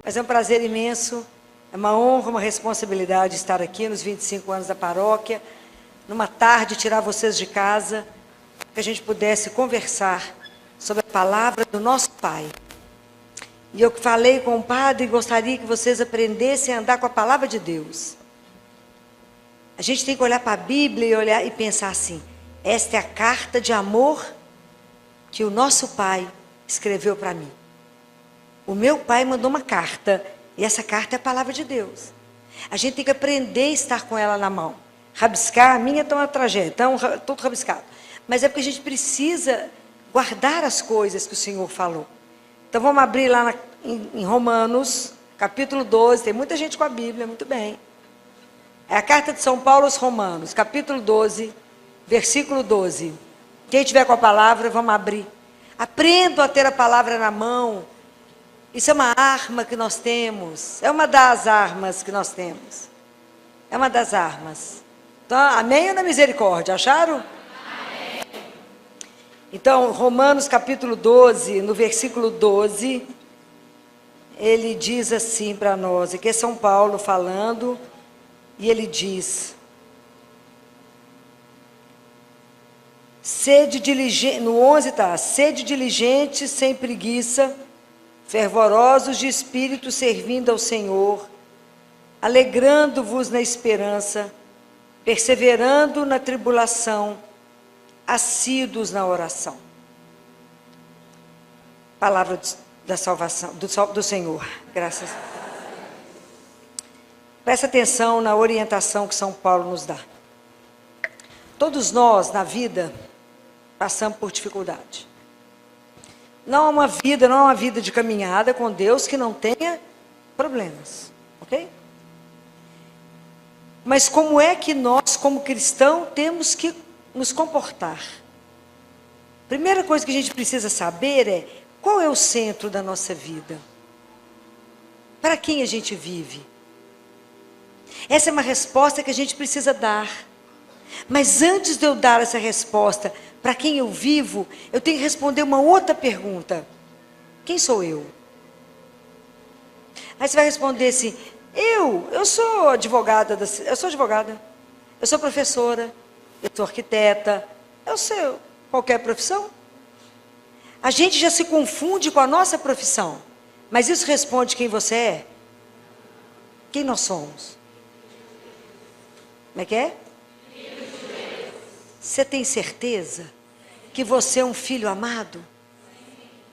Mas é um prazer imenso, é uma honra, uma responsabilidade estar aqui nos 25 anos da paróquia, numa tarde, tirar vocês de casa, que a gente pudesse conversar sobre a palavra do nosso Pai. E eu falei com o padre, gostaria que vocês aprendessem a andar com a palavra de Deus. A gente tem que olhar para a Bíblia e olhar e pensar assim: esta é a carta de amor que o nosso Pai escreveu para mim. O meu pai mandou uma carta, e essa carta é a palavra de Deus. A gente tem que aprender a estar com ela na mão. Rabiscar, a minha está uma tragédia, tudo rabiscado. Mas é porque a gente precisa guardar as coisas que o Senhor falou. Então vamos abrir lá em Romanos, capítulo 12, tem muita gente com a Bíblia, muito bem. É a carta de São Paulo aos Romanos, capítulo 12, versículo 12. Quem tiver com a palavra, vamos abrir. Aprendam a ter a palavra na mão. Isso é uma arma que nós temos. É uma das armas que nós temos. É uma das armas. Então, amém ou na misericórdia? Acharam? Amém. Então, Romanos capítulo 12, no versículo 12, ele diz assim para nós, aqui é São Paulo falando, e ele diz: sede diligente, no 11 está, sede diligente, sem preguiça, fervorosos de espírito, servindo ao Senhor, alegrando-vos na esperança, perseverando na tribulação, assíduos na oração. Palavra da salvação, do Senhor, graças a Deus. Presta atenção na orientação que São Paulo nos dá. Todos nós, na vida, passamos por dificuldade. Não é uma vida de caminhada com Deus que não tenha problemas, ok? Mas como é que nós, como cristãos, temos que nos comportar? Primeira coisa que a gente precisa saber é: qual é o centro da nossa vida? Para quem a gente vive? Essa é uma resposta que a gente precisa dar. Mas antes de eu dar essa resposta, para quem eu vivo, eu tenho que responder uma outra pergunta: quem sou eu? Aí você vai responder assim: eu sou advogada, eu sou professora, eu sou arquiteta, eu sou qualquer profissão. A gente já se confunde com a nossa profissão, mas isso responde quem você é? Quem nós somos? Como é que é? Você tem certeza que você é um filho amado?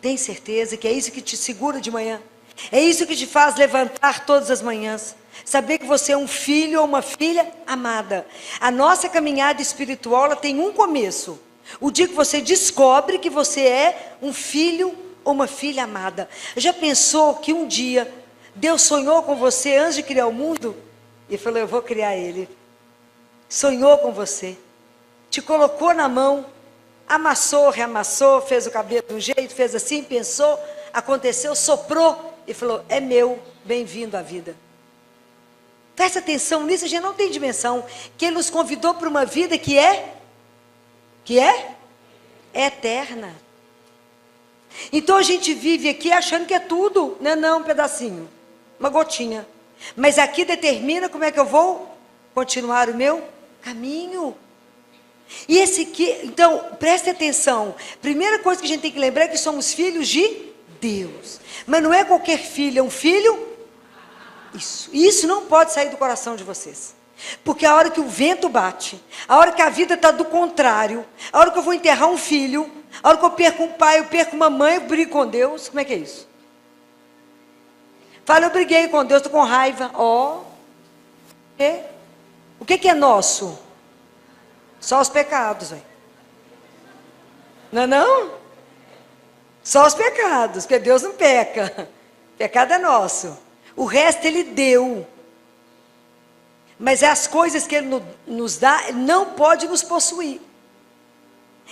Tem certeza que é isso que te segura de manhã? É isso que te faz levantar todas as manhãs? Saber que você é um filho ou uma filha amada. A nossa caminhada espiritual, ela tem um começo. O dia que você descobre que você é um filho ou uma filha amada. Já pensou que um dia Deus sonhou com você antes de criar o mundo? E falou: eu vou criar ele. Sonhou com você. Te colocou na mão, amassou, reamassou, fez o cabelo de um jeito, fez assim, pensou, aconteceu, soprou e falou: é meu, bem-vindo à vida. Presta atenção nisso, a gente não tem dimensão, que Ele nos convidou para uma vida que é eterna. Então a gente vive aqui achando que é tudo, não, um pedacinho, uma gotinha. Mas aqui determina como é que eu vou continuar o meu caminho. E então, preste atenção. Primeira coisa que a gente tem que lembrar é que somos filhos de Deus. Mas não é qualquer filho, é um filho. Isso não pode sair do coração de vocês. Porque a hora que o vento bate, a hora que a vida está do contrário, a hora que eu vou enterrar um filho, a hora que eu perco um pai, eu perco uma mãe, eu brigo com Deus. Como é que é isso? Fala: eu briguei com Deus, estou com raiva. O que é nosso? Só os pecados, véio. Não? Só os pecados, porque Deus não peca. Pecado é nosso. O resto Ele deu. Mas as coisas que Ele nos dá, Ele não pode nos possuir.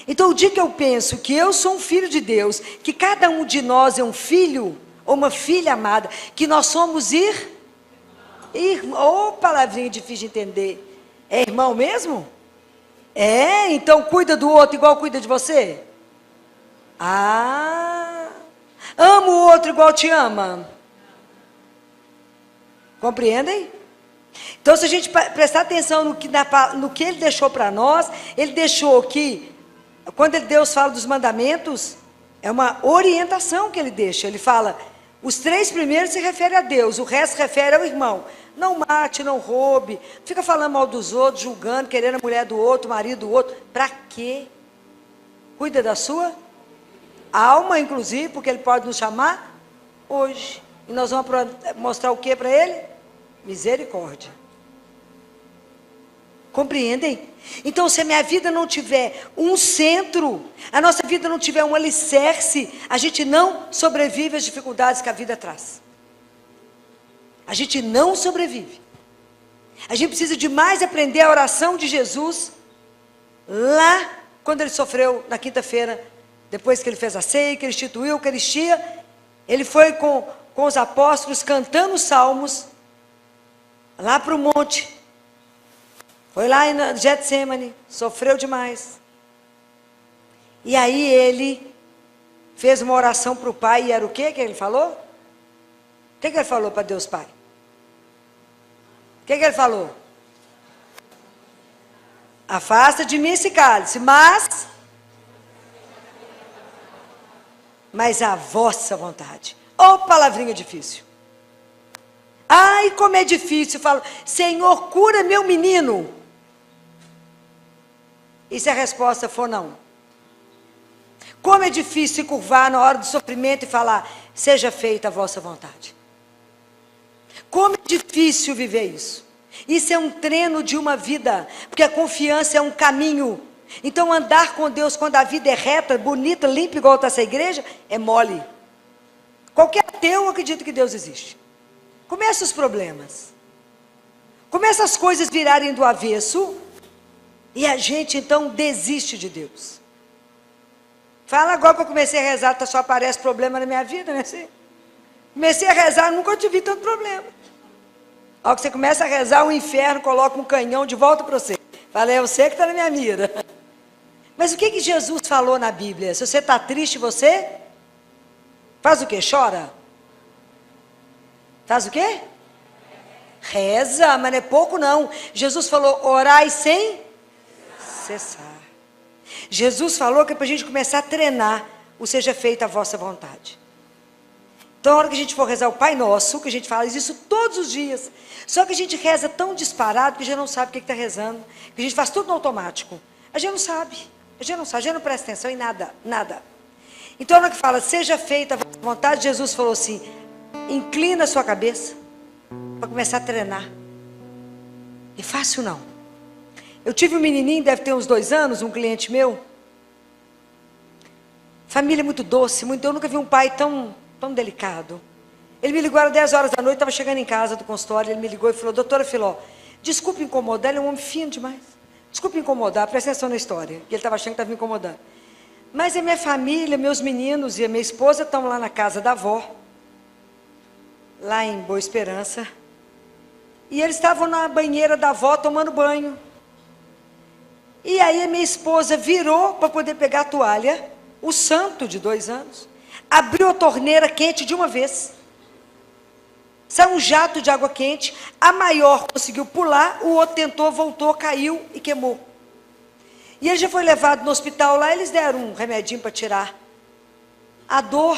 Então o dia que eu penso que eu sou um filho de Deus, que cada um de nós é um filho ou uma filha amada, que nós somos irmão. Palavrinha difícil de entender. É irmão mesmo? Então cuida do outro igual cuida de você? Ama o outro igual te ama? Compreendem? Então, se a gente prestar atenção no que ele deixou para nós, ele deixou que, quando Deus fala dos mandamentos, é uma orientação que ele deixa. Ele fala, os 3 primeiros se referem a Deus, o resto se refere ao irmão. Não mate, não roube, fica falando mal dos outros, julgando, querendo a mulher do outro, o marido do outro. Para quê? Cuida da sua alma, inclusive, porque ele pode nos chamar hoje. E nós vamos mostrar o que para ele? Misericórdia. Compreendem? Então, se a minha vida não tiver um centro, a nossa vida não tiver um alicerce, a gente não sobrevive às dificuldades que a vida traz. A gente não sobrevive. A gente precisa demais aprender a oração de Jesus, lá quando ele sofreu na quinta-feira, depois que ele fez a ceia, que ele instituiu a Eucaristia, ele foi com os apóstolos cantando os salmos, lá para o monte. Foi lá em Getsemane, sofreu demais. E aí ele fez uma oração para o Pai, e era o que ele falou? O que ele falou para Deus Pai? O que ele falou? Afasta de mim esse cálice, mas a vossa vontade. Ô, palavrinha difícil. Ai, como é difícil. Eu falo, Senhor, cura meu menino. E se a resposta for não? Como é difícil se curvar na hora do sofrimento e falar, seja feita a vossa vontade. Como é difícil viver isso. Isso é um treino de uma vida, porque a confiança é um caminho. Então andar com Deus quando a vida é reta, bonita, limpa, igual está essa igreja, é mole. Qualquer ateu acredita que Deus existe. Começa os problemas. Começa as coisas virarem do avesso, e a gente então desiste de Deus. Fala agora que eu comecei a rezar, só aparece problema na minha vida, né? Comecei a rezar, nunca tive tanto problema. Ao que você começa a rezar, o inferno coloca um canhão de volta para você. Fala, é você que está na minha mira. Mas o que Jesus falou na Bíblia? Se você está triste, você faz o quê? Chora? Faz o quê? Reza, mas não é pouco não. Jesus falou, orai sem cessar. Jesus falou que é para a gente começar a treinar o seja feita a vossa vontade. Então, na hora que a gente for rezar o Pai Nosso, que a gente fala isso todos os dias, só que a gente reza tão disparado que a gente não sabe o que está rezando, que a gente faz tudo no automático. A gente não sabe, a gente não presta atenção em nada, nada. Então, na hora que fala, seja feita a vossa vontade, Jesus falou assim, inclina a sua cabeça, para começar a treinar. E fácil não. Eu tive um menininho, deve ter uns 2 anos, um cliente meu, família muito doce, eu nunca vi um pai tão delicado. Ele me ligou, era 10 horas da noite, estava chegando em casa do consultório, ele me ligou e falou, doutora Filó, desculpe incomodar, ele é um homem fino demais, desculpe incomodar, presta atenção na história, que ele estava achando que estava me incomodando, mas a minha família, meus meninos e a minha esposa estão lá na casa da avó, lá em Boa Esperança, e eles estavam na banheira da avó tomando banho, e aí a minha esposa virou para poder pegar a toalha, o santo de 2 anos, abriu a torneira quente de uma vez. Saiu um jato de água quente. A maior conseguiu pular, o outro tentou, voltou, caiu e queimou. E ele já foi levado no hospital lá, eles deram um remedinho para tirar a dor.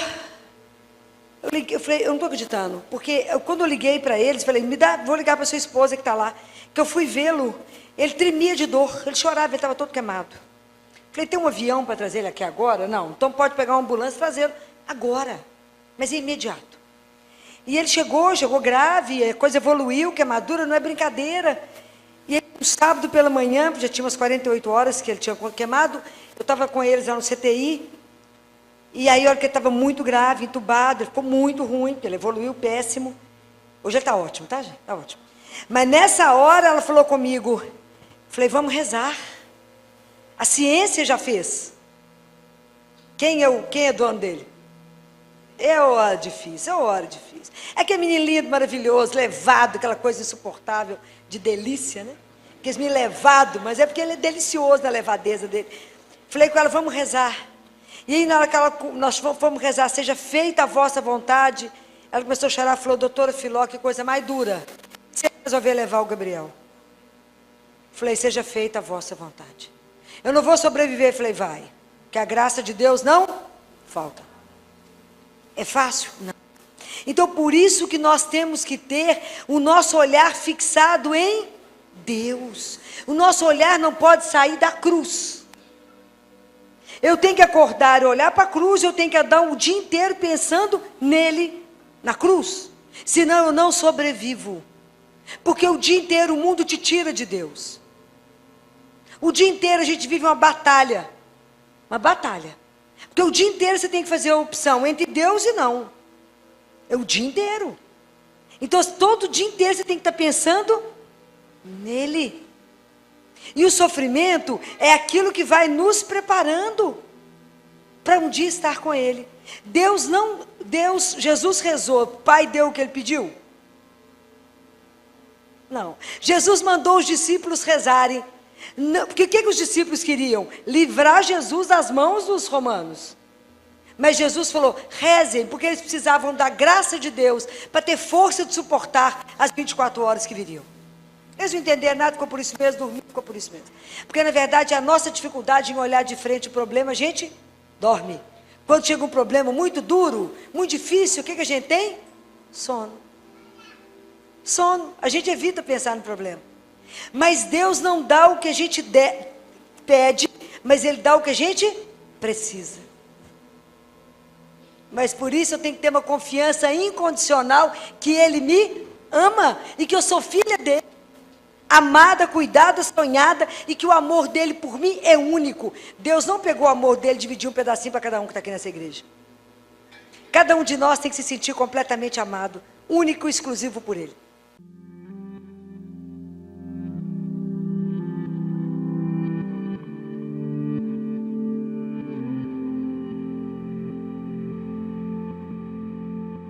Eu falei, eu não estou acreditando. Porque quando eu liguei para eles, falei, vou ligar para sua esposa que está lá. Que eu fui vê-lo, ele tremia de dor, ele chorava, ele estava todo queimado. Falei, tem um avião para trazer ele aqui agora? Não, então pode pegar uma ambulância e trazê-lo agora, mas é imediato. E ele chegou grave, a coisa evoluiu, queimadura não é brincadeira. E aí, no sábado pela manhã, já tinha umas 48 horas que ele tinha queimado, eu estava com eles lá no CTI, e aí a hora que ele estava muito grave, entubado, ele ficou muito ruim, porque ele evoluiu péssimo. Hoje ele está ótimo, tá, gente? Está ótimo. Mas nessa hora ela falou comigo, falei, vamos rezar. A ciência já fez. Quem é dono dele? É hora difícil, é hora difícil. É aquele menino lindo, maravilhoso, levado, aquela coisa insuportável, de delícia, né? Aqueles menino levado, mas é porque ele é delicioso na levadeza dele. Falei com ela, vamos rezar. E aí na hora que nós fomos rezar, seja feita a vossa vontade, Ela começou a chorar, falou, doutora Filó, que coisa mais dura. Você resolveu levar o Gabriel. Falei, seja feita a vossa vontade. Eu não vou sobreviver. Falei, vai. Que a graça de Deus não falta. É fácil? Não. Então, por isso que nós temos que ter o nosso olhar fixado em Deus. O nosso olhar não pode sair da cruz. Eu tenho que acordar e olhar para a cruz, eu tenho que andar o dia inteiro pensando nele, na cruz. Senão eu não sobrevivo. Porque o dia inteiro o mundo te tira de Deus. O dia inteiro a gente vive uma batalha. Uma batalha. Porque o dia inteiro você tem que fazer a opção entre Deus e não. É o dia inteiro. Então, todo dia inteiro você tem que estar pensando nele. E o sofrimento é aquilo que vai nos preparando para um dia estar com ele. Jesus rezou, o Pai deu o que ele pediu? Não. Jesus mandou os discípulos rezarem. Não, porque o que os discípulos queriam? Livrar Jesus das mãos dos romanos. Mas Jesus falou, rezem, porque eles precisavam da graça de Deus para ter força de suportar as 24 horas que viriam. Eles não entenderam nada, ficou por isso mesmo, dormiu, ficou por isso mesmo. Porque na verdade a nossa dificuldade em olhar de frente o problema, a gente dorme. Quando chega um problema muito duro, muito difícil, o que a gente tem? Sono. Sono. A gente evita pensar no problema. Mas Deus não dá o que a gente pede, mas Ele dá o que a gente precisa. Mas por isso eu tenho que ter uma confiança incondicional que Ele me ama e que eu sou filha dEle. Amada, cuidada, sonhada e que o amor dEle por mim é único. Deus não pegou o amor dEle e dividiu um pedacinho para cada um que está aqui nessa igreja. Cada um de nós tem que se sentir completamente amado, único e exclusivo por Ele.